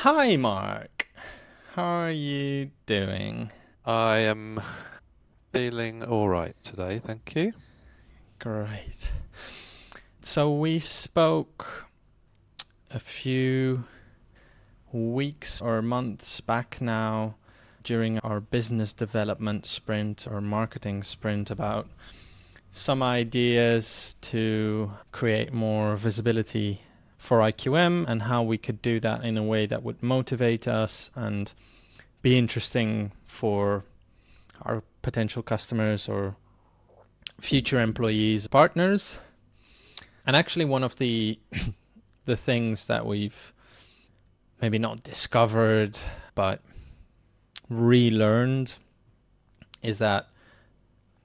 Hi, Mark. How are you doing? I am feeling all right today, thank you. Great. So we spoke a few weeks or months back now during our business development sprint or marketing sprint about some ideas to create more visibility for IQM and how we could do that in a way that would motivate us and be interesting for our potential customers or future employees, partners. And actually one of the the things that we've maybe not discovered but relearned is that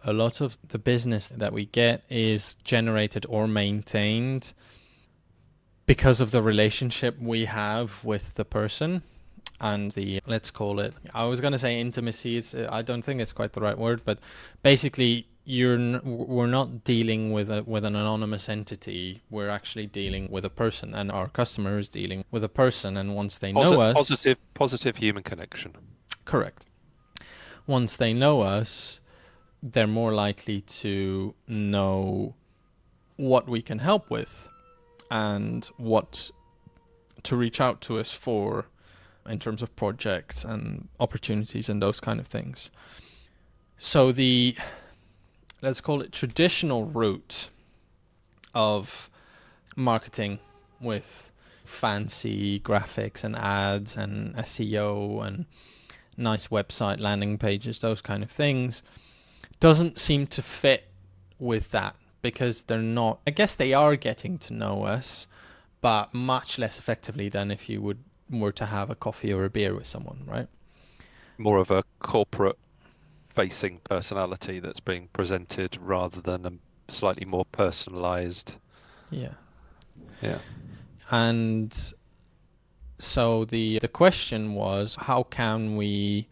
a lot of the business that we get is generated or maintained because of the relationship we have with the person and the, let's call it, I was going to say intimacy. I don't think it's quite the right word, but basically we're not dealing with an anonymous entity. We're actually dealing with a person, and our customer is dealing with a person. And once they know us, Positive human connection. correct. Once they know us, they're more likely to know what we can help with and what to reach out to us for in terms of projects and opportunities and those kind of things. So the, let's call it, traditional route of marketing with fancy graphics and ads and SEO and nice website landing pages, those kind of things, doesn't seem to fit with that because they're not, I guess they are getting to know us, but much less effectively than if you were to have a coffee or a beer with someone, right? More of a corporate facing personality that's being presented rather than a slightly more personalized. Yeah. Yeah. And so the question was, how can we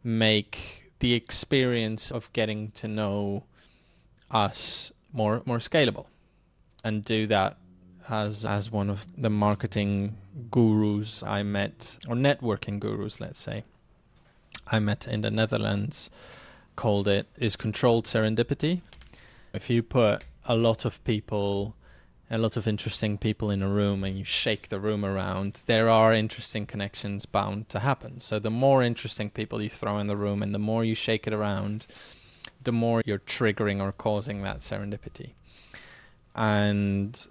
make the experience of getting to know us more scalable, and do that as one of the marketing gurus I met, or networking gurus, let's say, I met in the Netherlands, called it, is controlled serendipity. If you put a lot of interesting people in a room and you shake the room around, there are interesting connections bound to happen. So the more interesting people you throw in the room and the more you shake it around, the more you're triggering or causing that serendipity. And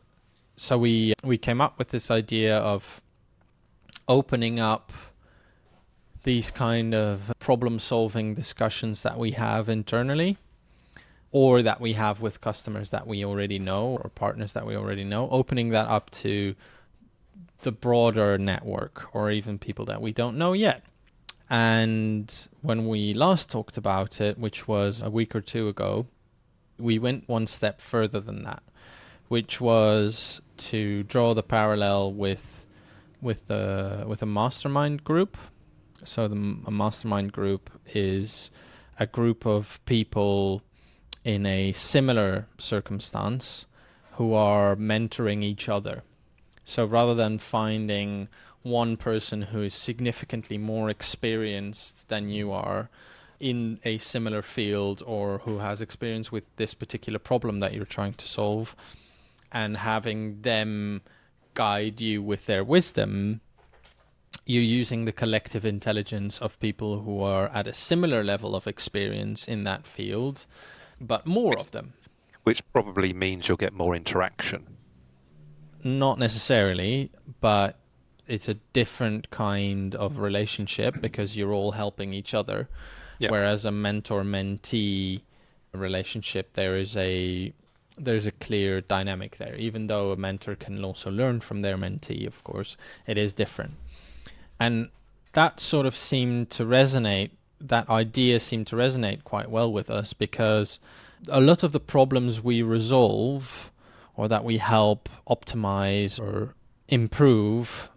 so we came up with this idea of opening up these kind of problem solving discussions that we have internally or that we have with customers that we already know or partners that we already know, opening that up to the broader network or even people that we don't know yet. And when we last talked about it, which was a week or two ago, we went one step further than that, which was to draw the parallel with a mastermind group. So a mastermind group is a group of people in a similar circumstance who are mentoring each other. So rather than finding one person who is significantly more experienced than you are in a similar field or who has experience with this particular problem that you're trying to solve, and having them guide you with their wisdom, you're using the collective intelligence of people who are at a similar level of experience in that field, but more Which, of them. which probably means you'll get more interaction. Not necessarily, but it's a different kind of relationship because you're all helping each other. Yeah. Whereas a mentor-mentee relationship, there's a clear dynamic there. Even though a mentor can also learn from their mentee, of course, it is different. And that sort of seemed to resonate, that idea seemed to resonate quite well with us because a lot of the problems we resolve or that we help optimize or improve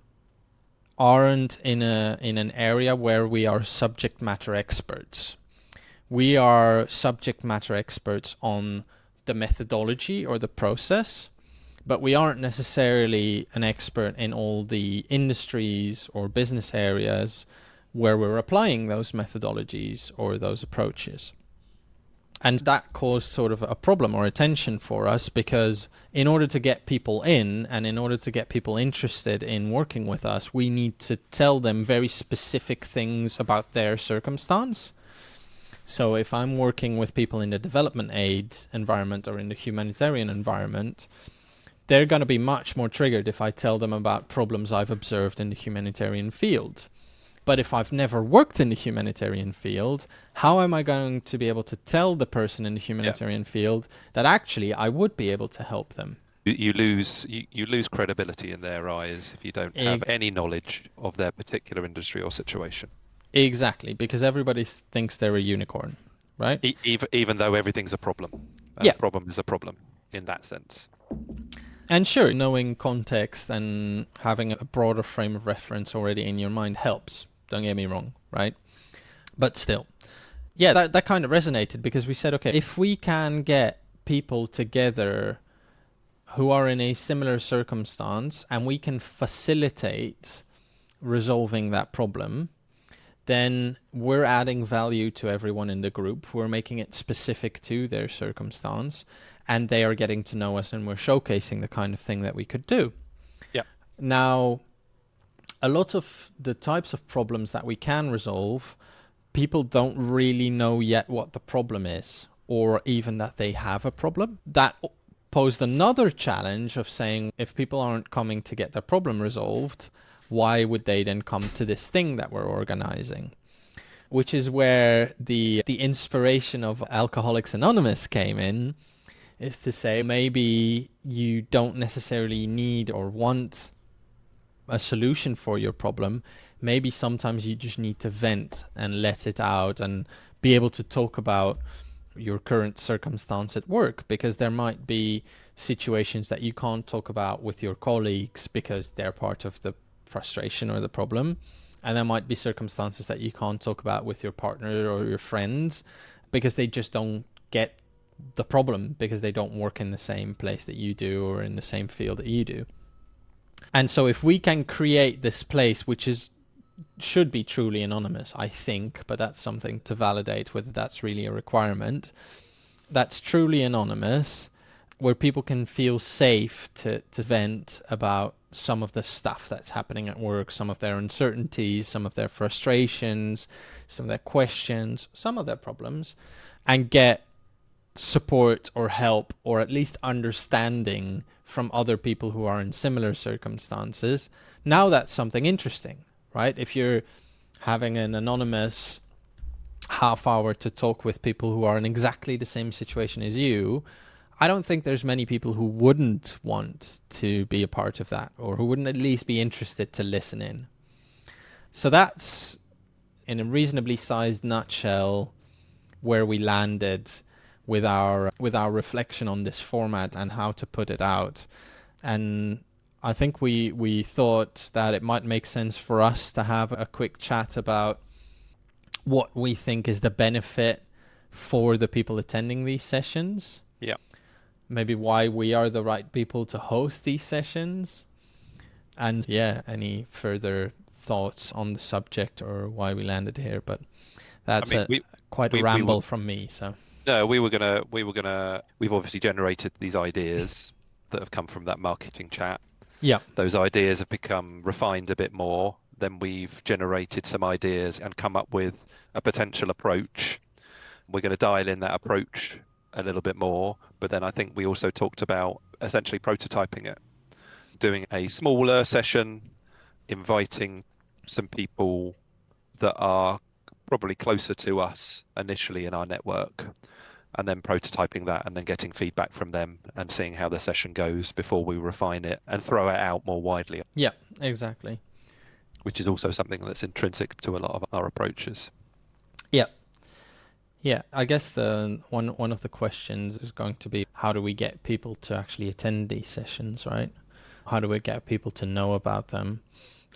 aren't in an area where we are subject matter experts. We are subject matter experts on the methodology or the process, but we aren't necessarily an expert in all the industries or business areas where we're applying those methodologies or those approaches. And that caused sort of a problem or a tension for us, because in order to get people in and in order to get people interested in working with us, we need to tell them very specific things about their circumstance. So if I'm working with people in the development aid environment or in the humanitarian environment, they're going to be much more triggered if I tell them about problems I've observed in the humanitarian field. But if I've never worked in the humanitarian field, how am I going to be able to tell the person in the humanitarian field that actually I would be able to help them? You lose credibility in their eyes if you don't have any knowledge of their particular industry or situation. Exactly, because everybody thinks they're a unicorn, right? Even though everything's a problem. Yeah. A problem is a problem in that sense. And sure, knowing context and having a broader frame of reference already in your mind helps. Don't get me wrong, right? But still, yeah, that kind of resonated, because we said, okay, if we can get people together who are in a similar circumstance and we can facilitate resolving that problem, then we're adding value to everyone in the group. We're making it specific to their circumstance, and they are getting to know us, and we're showcasing the kind of thing that we could do. Yeah. Now, a lot of the types of problems that we can resolve, people don't really know yet what the problem is, or even that they have a problem. That posed another challenge of saying, if people aren't coming to get their problem resolved, why would they then come to this thing that we're organizing? Which is where the inspiration of Alcoholics Anonymous came in, is to say maybe you don't necessarily need or want a solution for your problem. Maybe sometimes you just need to vent and let it out and be able to talk about your current circumstance at work, because there might be situations that you can't talk about with your colleagues because they're part of the frustration or the problem, and there might be circumstances that you can't talk about with your partner or your friends because they just don't get the problem, because they don't work in the same place that you do or in the same field that you do. And so if we can create this place, which should be truly anonymous, I think, but that's something to validate whether that's really a requirement, that's truly anonymous, where people can feel safe to vent about some of the stuff that's happening at work, some of their uncertainties, some of their frustrations, some of their questions, some of their problems, and get support or help, or at least understanding from other people who are in similar circumstances. Now that's something interesting, right? If you're having an anonymous half hour to talk with people who are in exactly the same situation as you, I don't think there's many people who wouldn't want to be a part of that, or who wouldn't at least be interested to listen in. So that's, in a reasonably sized nutshell, where we landed with our reflection on this format and how to put it out. And I think we thought that it might make sense for us to have a quick chat about what we think is the benefit for the people attending these sessions. Yeah. Maybe why we are the right people to host these sessions. And yeah, any further thoughts on the subject or why we landed here. But that's quite a ramble from me. So no, we've obviously generated these ideas that have come from that marketing chat. Yeah. Those ideas have become refined a bit more. Then we've generated some ideas and come up with a potential approach. We're going to dial in that approach a little bit more, but then I think we also talked about essentially prototyping it, doing a smaller session, inviting some people that are probably closer to us initially in our network, and then prototyping that and then getting feedback from them and seeing how the session goes before we refine it and throw it out more widely. Yeah, exactly. Which is also something that's intrinsic to a lot of our approaches. Yeah. Yeah, I guess the one of the questions is going to be, how do we get people to actually attend these sessions, right? How do we get people to know about them?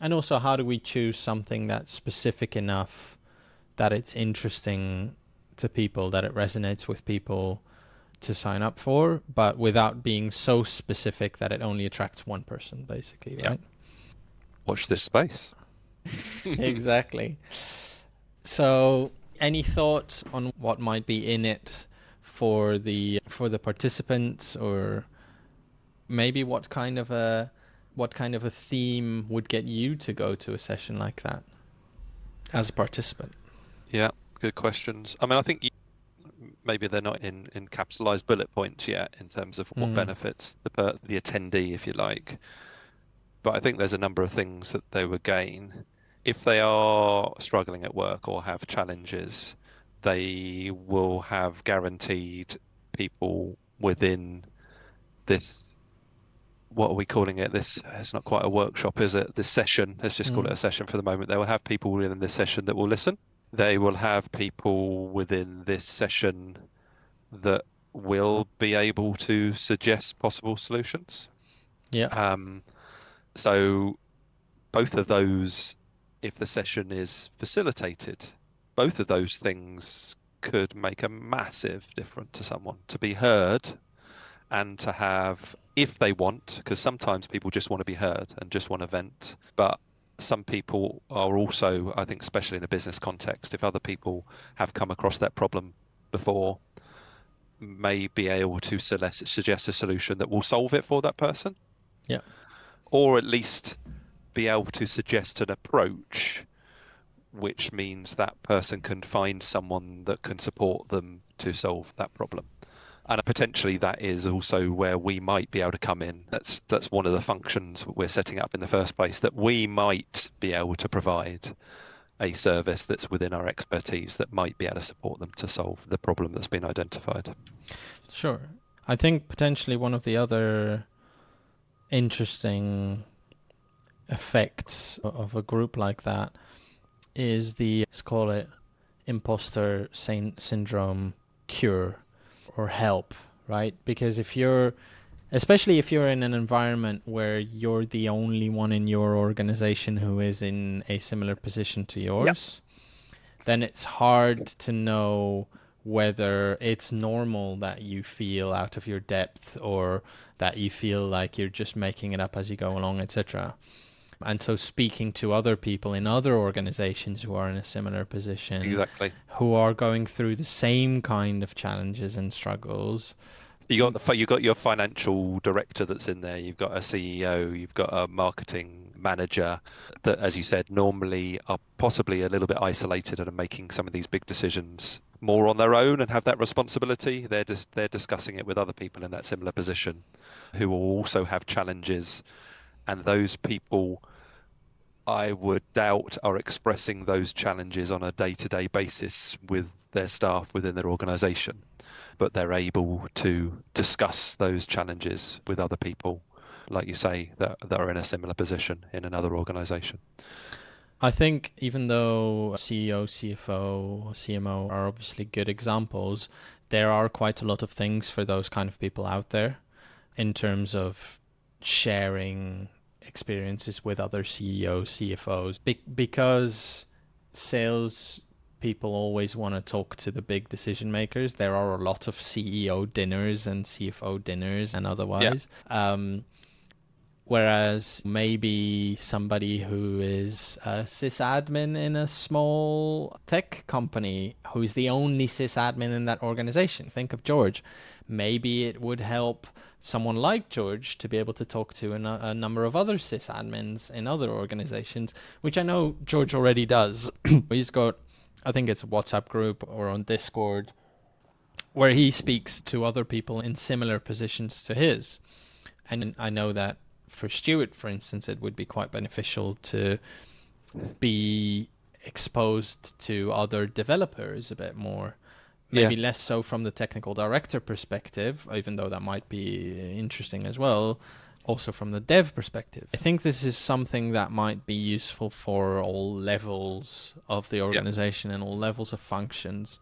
And also, how do we choose something that's specific enough that it's interesting to people, that it resonates with people, to sign up for, but without being so specific that it only attracts one person, basically, Yeah. right? Watch this space. Exactly. So, any thoughts on what might be in it for the participants, or maybe what kind of a theme would get you to go to a session like that as a participant? Yeah, good questions. I mean, I think maybe they're not in capitalized bullet points yet in terms of what Mm. benefits the attendee, if you like. But I think there's a number of things that they would gain if they are struggling at work or have challenges. They will have guaranteed people within this. What are we calling it? This, it's not quite a workshop, is it? This session, let's just call it Mm. a session for the moment. They will have people within this session that will listen. They will have people within this session that will be able to suggest possible solutions. Yeah. Um, so both of those, if the session is facilitated, both of those things could make a massive difference to someone. To be heard and to have, if they want, because sometimes people just want to be heard and just want to vent, but some people are also, I think, especially in a business context, if other people have come across that problem before, may be able to suggest a solution that will solve it for that person, Yeah. or at least be able to suggest an approach which means that person can find someone that can support them to solve that problem. And potentially that is also where we might be able to come in. That's one of the functions we're setting up in the first place, that we might be able to provide a service that's within our expertise that might be able to support them to solve the problem that's been identified. Sure. I think potentially one of the other interesting effects of a group like that is let's call it imposter syndrome cure or help, right? Because especially if you're in an environment where you're the only one in your organization who is in a similar position to yours, then it's hard to know whether it's normal that you feel out of your depth or that you feel like you're just making it up as you go along, etc. And so speaking to other people in other organizations who are in a similar position, Exactly. who are going through the same kind of challenges and struggles. You got your financial director that's in there. You've got a CEO. You've got a marketing manager that, as you said, normally are possibly a little bit isolated and are making some of these big decisions more on their own and have that responsibility. They're discussing it with other people in that similar position, who will also have challenges, and those people, I would doubt, are expressing those challenges on a day-to-day basis with their staff within their organization, but they're able to discuss those challenges with other people, like you say, that are in a similar position in another organization. I think even though CEO, CFO, CMO are obviously good examples, there are quite a lot of things for those kind of people out there in terms of sharing experiences with other CEOs, CFOs, because sales people always want to talk to the big decision makers. There are a lot of CEO dinners and CFO dinners and Yeah, otherwise. Whereas maybe somebody who is a sysadmin in a small tech company who's the only sysadmin in that organization, think of George. Maybe it would help someone like George to be able to talk to a number of other sysadmins in other organizations, which I know George already does. He's got, I think it's a WhatsApp group or on Discord, where he speaks to other people in similar positions to his. And I know that for Stuart, for instance, it would be quite beneficial to be exposed to other developers a bit more. yeah, Maybe less so from the technical director perspective, even though that might be interesting as well. Also from the dev perspective. I think this is something that might be useful for all levels of the yeah, organization and all levels of functions.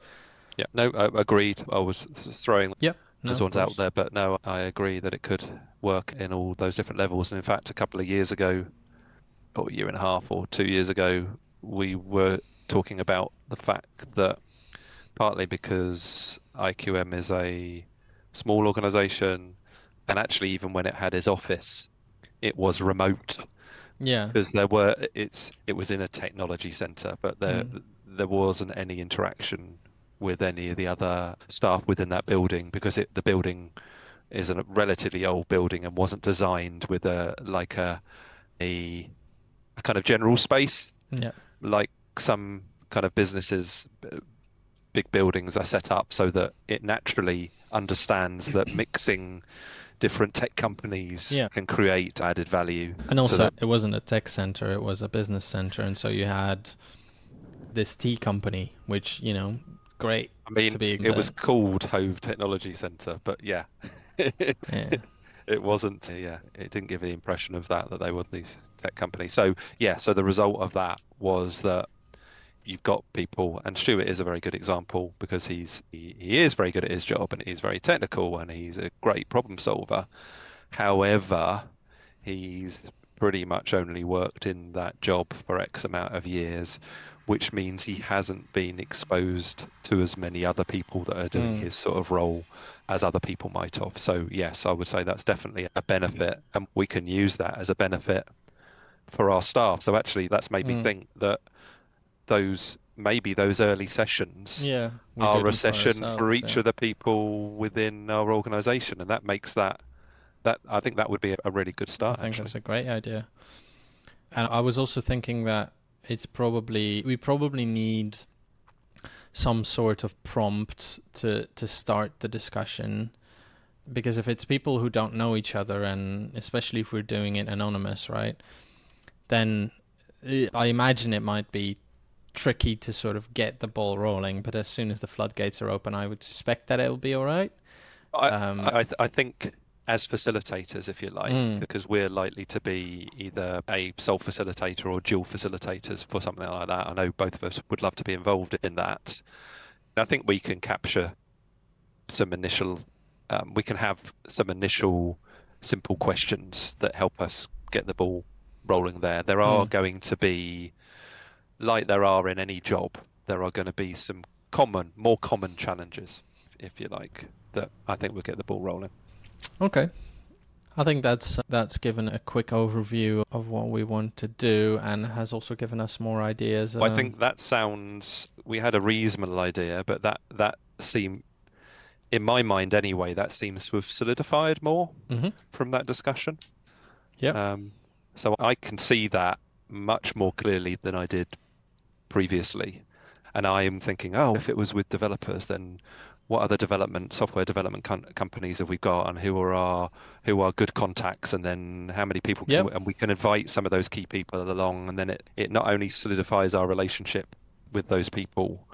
yeah. No, agreed. I was throwing Yep. No, those of ones out course. there, but no, I agree that it could work in all those different levels. And in fact, a couple of years ago, or a year and a half, or 2 years ago, we were talking about the fact that partly because IQM is a small organization, and actually even when it had his office, it was remote Yeah. because it was in a technology center, but Mm. there wasn't any interaction with any of the other staff within that building because the building is a relatively old building and wasn't designed with a kind of general space Yeah. like some kind of businesses, big buildings are set up so that it naturally understands that mixing different tech companies Yeah. can create added value And to also, them. it wasn't a tech center, it was a business center. And so you had this tea company, which, great I to mean, be in it was the. called Hove Technology Centre, but yeah, it Yeah. wasn't. Yeah, it didn't give the impression of that they were these tech companies. So yeah, so the result of that was that you've got people, and Stuart is a very good example because he is very good at his job and he's very technical and he's a great problem solver. However, he's pretty much only worked in that job for X amount of years, which means he hasn't been exposed to as many other people that are doing Mm. his sort of role as other people might have. So yes, I would say that's definitely a benefit, and we can use that as a benefit for our staff. So actually, that's made me Mm. think that maybe those early sessions Yeah. We do are a them for session for ourselves. each Yeah. of the people within our organization, and that makes that I think that would be a really good I start, think actually. that's a great idea. And I was also thinking that we probably need some sort of prompt to start the discussion, because if it's people who don't know each other, and especially if we're doing it anonymous, right, then I imagine it might be tricky to sort of get the ball rolling. But as soon as the floodgates are open, I would suspect that it'll be all right. I Um, I think as facilitators, if you like, mm, because we're likely to be either a sole facilitator or dual facilitators for something like that. I know both of us would love to be involved in that. And I think we can capture some initial, we can have some initial simple questions that help us get the ball rolling there. There are mm, going to be, like there are in any job, there are going to be some more common challenges, if you like, that I think will get the ball rolling. okay. I think that's given a quick overview of what we want to do, and has also given us more ideas. I think that sounds, we had a reasonable idea, but that seemed, in my mind anyway, that seems to have solidified more Mm-hmm. from that discussion. Yep. Um, so I can see that much more clearly than I did previously. And I am thinking, oh, if it was with developers, then what other software development companies have we got, and who are good contacts, and then how many people Yep. and we can invite some of those key people along, and then it not only solidifies our relationship with those people.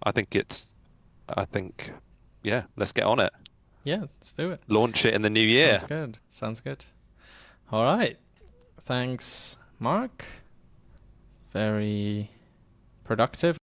I think I think, yeah, let's get on it. Yeah. Let's do it. Launch it in the new Sounds year. good. Sounds good. All right. Thanks, Mark. Very productive.